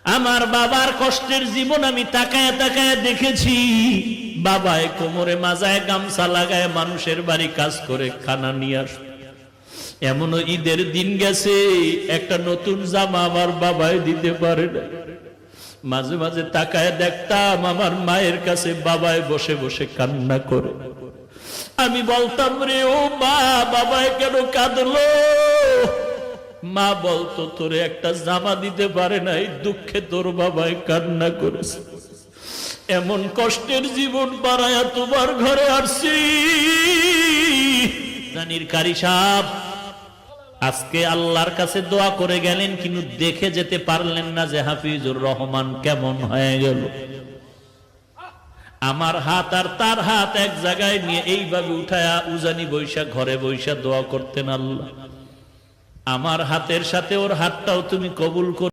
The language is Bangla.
আমার বাবার কষ্টের জীবন আমি তাকায় তাকায় দেখেছি। বাবায় কোমরে মাজায় গামছা লাগায় মানুষের বাড়ি কাজ করে খানা নিয়ে আসত। এমনও ঈদের দিন গেছে একটা নতুন জামা আমার বাবায় দিতে পারে না। মাঝে মাঝে তাকায় দেখতাম আমার মায়ের কাছে বাবায় বসে বসে কান্না করে। আমি বলতাম, রে ও মা, বাবায় কেন কাঁদলো? মা বলতো, তোরে একটা জামা দিতে পারে নাই, দুঃখে তোর বাবায় কান্না করেছে। এমন কষ্টের জীবন বাড়ায়া তোমার ঘরে আসছি। জানির কারি সাহেব আজকে আল্লাহর কাছে দোয়া করে গেলেন, কিন্তু দেখে যেতে পারলেন না যে হাফিজুর রহমান কেমন হয়ে গেল। আমার হাত আর তার হাত এক জায়গায় নিয়ে এইভাবে উঠায়া উজানি বৈশা ঘরে বৈশা দোয়া করতেন, আল্লাহ আমার হাতের সাথে ওর হাতটাও তুমি কবুল কর।